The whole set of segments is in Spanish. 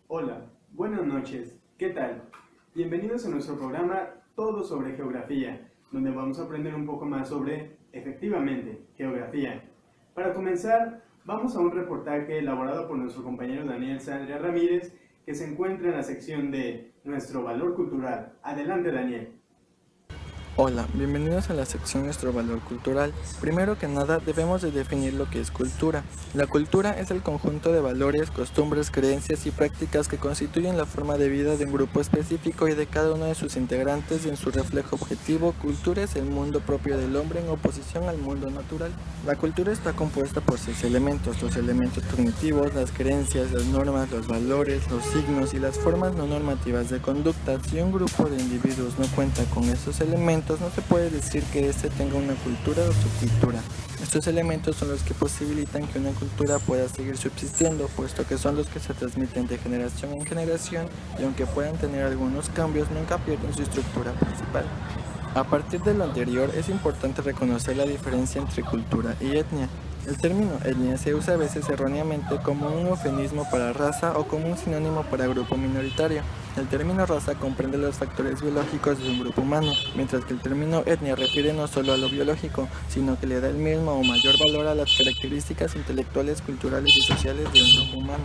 Hola, buenas noches, ¿qué tal? Bienvenidos a nuestro programa Todo sobre Geografía, donde vamos a aprender un poco más sobre, efectivamente, geografía. Para comenzar, vamos a un reportaje elaborado por nuestro compañero Daniel Sandria Ramírez, que se encuentra en la sección de Nuestro Valor Cultural. Adelante, Daniel. Hola, bienvenidos a la sección Nuestro Valor Cultural. Primero que nada, debemos de definir lo que es cultura. La cultura es el conjunto de valores, costumbres, creencias y prácticas que constituyen la forma de vida de un grupo específico y de cada uno de sus integrantes y en su reflejo objetivo. Cultura es el mundo propio del hombre en oposición al mundo natural. La cultura está compuesta por 6 elementos, los elementos cognitivos, las creencias, las normas, los valores, los signos y las formas no normativas de conducta. Si un grupo de individuos no cuenta con esos elementos, no se puede decir que éste tenga una cultura o subcultura. Estos elementos son los que posibilitan que una cultura pueda seguir subsistiendo, puesto que son los que se transmiten de generación en generación y aunque puedan tener algunos cambios, nunca pierden su estructura principal. A partir de lo anterior, es importante reconocer la diferencia entre cultura y etnia. El término etnia se usa a veces erróneamente como un eufemismo para raza o como un sinónimo para grupo minoritario. El término raza comprende los factores biológicos de un grupo humano, mientras que el término etnia refiere no solo a lo biológico, sino que le da el mismo o mayor valor a las características intelectuales, culturales y sociales de un grupo humano.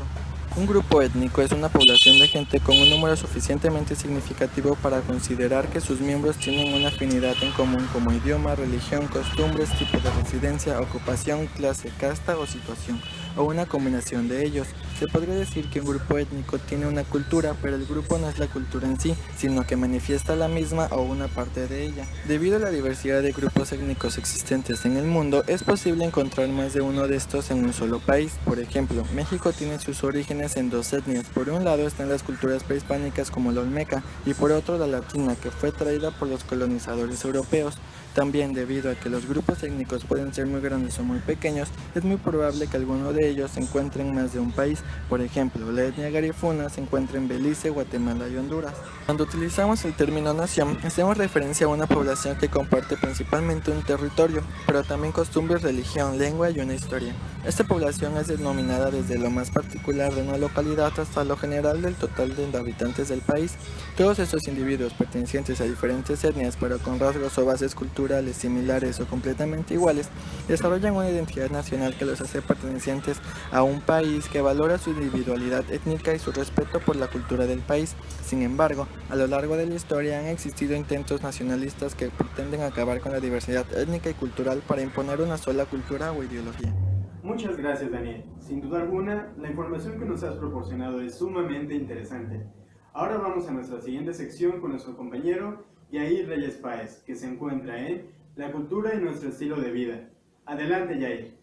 Un grupo étnico es una población de gente con un número suficientemente significativo para considerar que sus miembros tienen una afinidad en común como idioma, religión, costumbres, tipo de residencia, ocupación, clase, casta o situación, o una combinación de ellos. Se podría decir que un grupo étnico tiene una cultura, pero el grupo no es la cultura en sí, sino que manifiesta la misma o una parte de ella. Debido a la diversidad de grupos étnicos existentes en el mundo, es posible encontrar más de uno de estos en un solo país. Por ejemplo, México tiene sus orígenes en dos etnias. Por un lado están las culturas prehispánicas como la olmeca y por otro la latina, que fue traída por los colonizadores europeos. También, debido a que los grupos étnicos pueden ser muy grandes o muy pequeños, es muy probable que alguno de ellos se encuentre en más de un país. Por ejemplo, la etnia garifuna se encuentra en Belice, Guatemala y Honduras. Cuando utilizamos el término nación, hacemos referencia a una población que comparte principalmente un territorio, pero también costumbres, religión, lengua y una historia. Esta población es denominada desde lo más particular de una localidad hasta lo general del total de habitantes del país. Todos estos individuos pertenecientes a diferentes etnias, pero con rasgos o bases culturales similares o completamente iguales, desarrollan una identidad nacional que los hace pertenecientes a un país que valora su individualidad étnica y su respeto por la cultura del país. Sin embargo, a lo largo de la historia han existido intentos nacionalistas que pretenden acabar con la diversidad étnica y cultural para imponer una sola cultura o ideología. Muchas gracias, Daniel. Sin duda alguna, la información que nos has proporcionado es sumamente interesante. Ahora vamos a nuestra siguiente sección con nuestro compañero Yair Reyes Páez, que se encuentra en La cultura y nuestro estilo de vida. Adelante, Yair.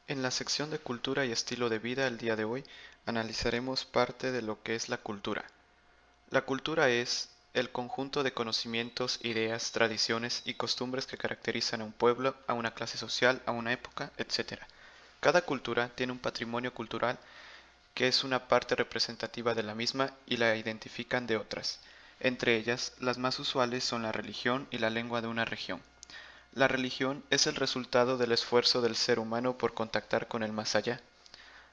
En la sección de cultura y estilo de vida el día de hoy analizaremos parte de lo que es la cultura. La cultura es el conjunto de conocimientos, ideas, tradiciones y costumbres que caracterizan a un pueblo, a una clase social, a una época, etc. Cada cultura tiene un patrimonio cultural que es una parte representativa de la misma y la identifican de otras. Entre ellas, las más usuales son la religión y la lengua de una región. La religión es el resultado del esfuerzo del ser humano por contactar con el más allá.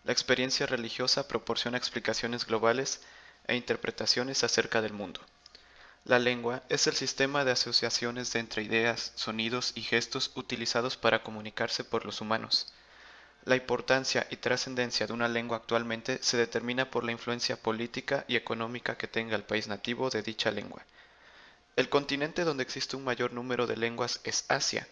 La experiencia religiosa proporciona explicaciones globales e interpretaciones acerca del mundo. La lengua es el sistema de asociaciones entre ideas, sonidos y gestos utilizados para comunicarse por los humanos. La importancia y trascendencia de una lengua actualmente se determina por la influencia política y económica que tenga el país nativo de dicha lengua. El continente donde existe un mayor número de lenguas es Asia,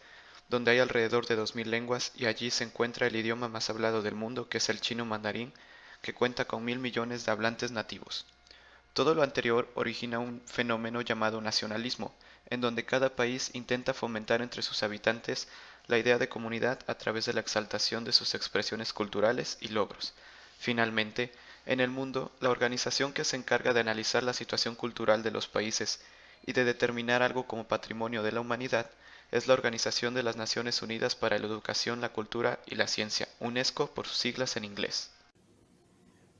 donde hay alrededor de 2000 lenguas y allí se encuentra el idioma más hablado del mundo, que es el chino mandarín, que cuenta con 1000 millones de hablantes nativos. Todo lo anterior origina un fenómeno llamado nacionalismo, en donde cada país intenta fomentar entre sus habitantes la idea de comunidad a través de la exaltación de sus expresiones culturales y logros. Finalmente, en el mundo, la organización que se encarga de analizar la situación cultural de los países y de determinar algo como patrimonio de la humanidad es la Organización de las Naciones Unidas para la Educación, la Cultura y la Ciencia, UNESCO por sus siglas en inglés.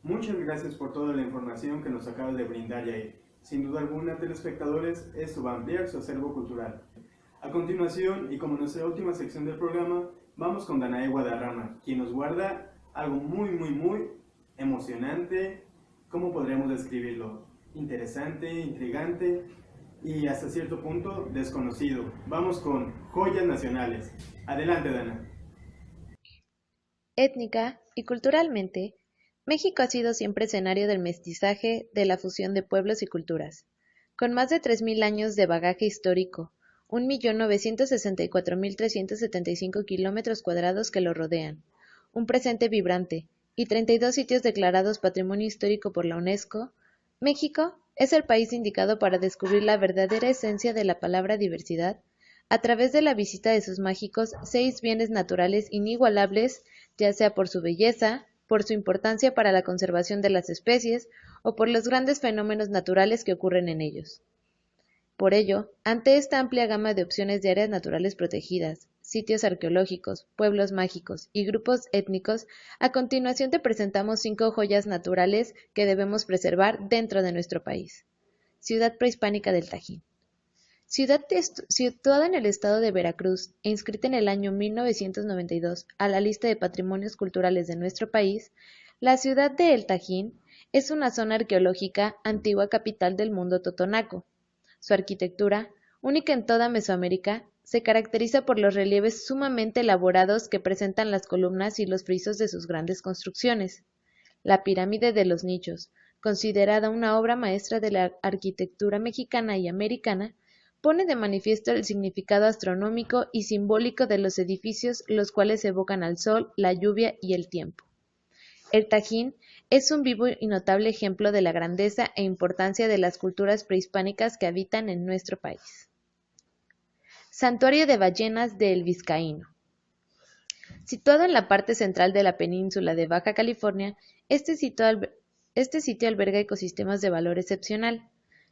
Muchas gracias por toda la información que nos acabas de brindar, Yair. Sin duda alguna, telespectadores, esto va a ampliar su acervo cultural. A continuación, y como nuestra última sección del programa, vamos con Danae Guadarrama, quien nos guarda algo muy emocionante, ¿cómo podríamos describirlo? Interesante, intrigante y hasta cierto punto desconocido. Vamos con joyas nacionales. Adelante, Dana. Étnica y culturalmente, México ha sido siempre escenario del mestizaje, de la fusión de pueblos y culturas. Con más de 3.000 años de bagaje histórico, 1.964.375 kilómetros cuadrados que lo rodean, un presente vibrante y 32 sitios declarados Patrimonio Histórico por la UNESCO, México es el país indicado para descubrir la verdadera esencia de la palabra diversidad a través de la visita de sus mágicos 6 bienes naturales inigualables, ya sea por su belleza, por su importancia para la conservación de las especies o por los grandes fenómenos naturales que ocurren en ellos. Por ello, ante esta amplia gama de opciones de áreas naturales protegidas, sitios arqueológicos, pueblos mágicos y grupos étnicos, a continuación te presentamos 5 joyas naturales que debemos preservar dentro de nuestro país. Ciudad prehispánica del Tajín. Ciudad situada en el estado de Veracruz e inscrita en el año 1992 a la lista de patrimonios culturales de nuestro país, la ciudad de El Tajín es una zona arqueológica antigua capital del mundo totonaco. Su arquitectura, única en toda Mesoamérica, se caracteriza por los relieves sumamente elaborados que presentan las columnas y los frisos de sus grandes construcciones. La pirámide de los nichos, considerada una obra maestra de la arquitectura mexicana y americana, pone de manifiesto el significado astronómico y simbólico de los edificios, los cuales evocan al sol, la lluvia y el tiempo. El Tajín es un vivo y notable ejemplo de la grandeza e importancia de las culturas prehispánicas que habitan en nuestro país. Santuario de ballenas de El Vizcaíno. Situado en la parte central de la península de Baja California, este sitio alberga ecosistemas de valor excepcional.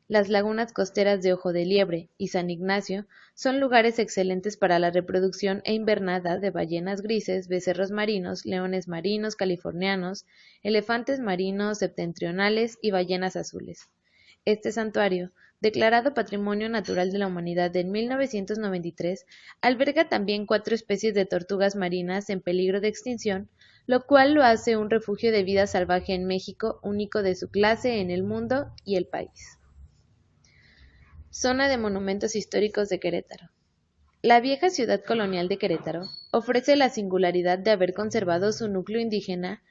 Las lagunas costeras de Ojo de Liebre y San Ignacio son lugares excelentes para la reproducción e invernada de ballenas grises, becerros marinos, leones marinos californianos, elefantes marinos septentrionales y ballenas azules. Este santuario, declarado Patrimonio Natural de la Humanidad en 1993, alberga también 4 especies de tortugas marinas en peligro de extinción, lo cual lo hace un refugio de vida salvaje en México, único de su clase en el mundo y el país. Zona de Monumentos Históricos de Querétaro. La vieja ciudad colonial de Querétaro ofrece la singularidad de haber conservado su núcleo indígena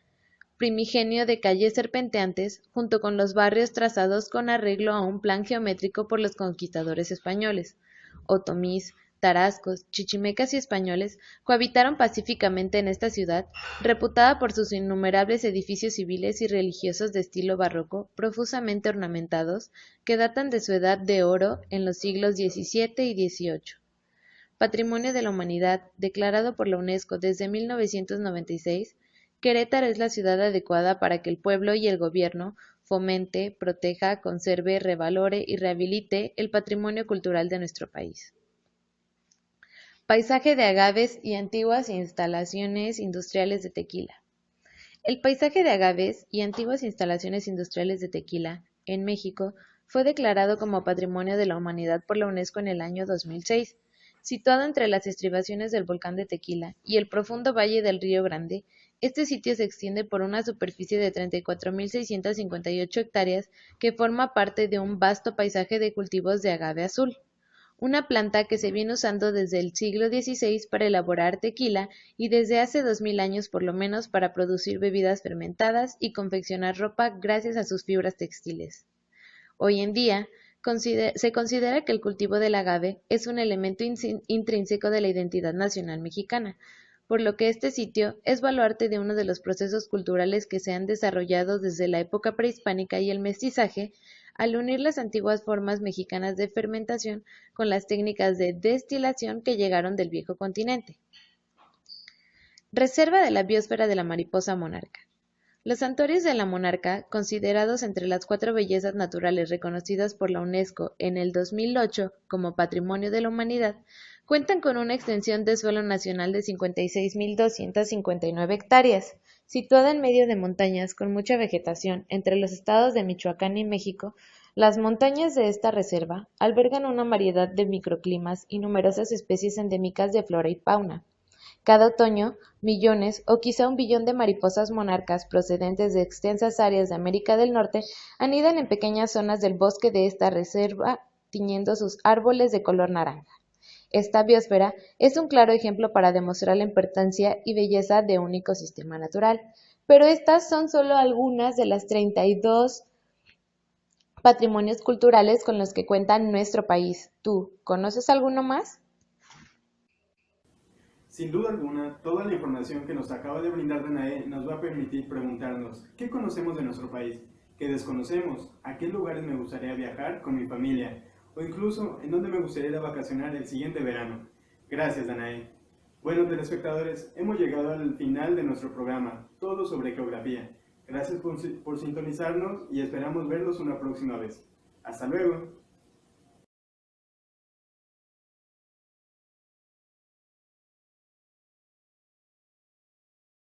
primigenio de calles serpenteantes, junto con los barrios trazados con arreglo a un plan geométrico por los conquistadores españoles. Otomís, tarascos, chichimecas y españoles cohabitaron pacíficamente en esta ciudad, reputada por sus innumerables edificios civiles y religiosos de estilo barroco, profusamente ornamentados, que datan de su edad de oro en los siglos XVII y XVIII. Patrimonio de la Humanidad, declarado por la UNESCO desde 1996, Querétaro es la ciudad adecuada para que el pueblo y el gobierno fomente, proteja, conserve, revalore y rehabilite el patrimonio cultural de nuestro país. Paisaje de agaves y antiguas instalaciones industriales de tequila. El paisaje de agaves y antiguas instalaciones industriales de tequila en México fue declarado como Patrimonio de la Humanidad por la UNESCO en el año 2006. Situado entre las estribaciones del volcán de Tequila y el profundo valle del Río Grande, este sitio se extiende por una superficie de 34.658 hectáreas que forma parte de un vasto paisaje de cultivos de agave azul, una planta que se viene usando desde el siglo XVI para elaborar tequila y desde hace 2000 años por lo menos para producir bebidas fermentadas y confeccionar ropa gracias a sus fibras textiles. Hoy en día, se considera que el cultivo del agave es un elemento intrínseco de la identidad nacional mexicana, por lo que este sitio es baluarte de uno de los procesos culturales que se han desarrollado desde la época prehispánica y el mestizaje, al unir las antiguas formas mexicanas de fermentación con las técnicas de destilación que llegaron del viejo continente. Reserva de la biosfera de la mariposa monarca. Los santuarios de la monarca, considerados entre las 4 bellezas naturales reconocidas por la UNESCO en el 2008 como Patrimonio de la Humanidad, cuentan con una extensión de suelo nacional de 56.259 hectáreas, situada en medio de montañas con mucha vegetación entre los estados de Michoacán y México. Las montañas de esta reserva albergan una variedad de microclimas y numerosas especies endémicas de flora y fauna. Cada otoño, millones o quizá 1 billón de mariposas monarcas procedentes de extensas áreas de América del Norte anidan en pequeñas zonas del bosque de esta reserva, tiñendo sus árboles de color naranja. Esta biosfera es un claro ejemplo para demostrar la importancia y belleza de un ecosistema natural, pero estas son solo algunas de las 32 patrimonios culturales con los que cuenta nuestro país. ¿Tú conoces alguno más? Sin duda alguna, toda la información que nos acaba de brindar Danae nos va a permitir preguntarnos ¿qué conocemos de nuestro país? ¿Qué desconocemos? ¿A qué lugares me gustaría viajar con mi familia? O incluso, ¿en dónde me gustaría ir a vacacionar el siguiente verano? Gracias, Danae. Bueno, telespectadores, hemos llegado al final de nuestro programa, todo sobre geografía. Gracias por sintonizarnos y esperamos verlos una próxima vez. ¡Hasta luego!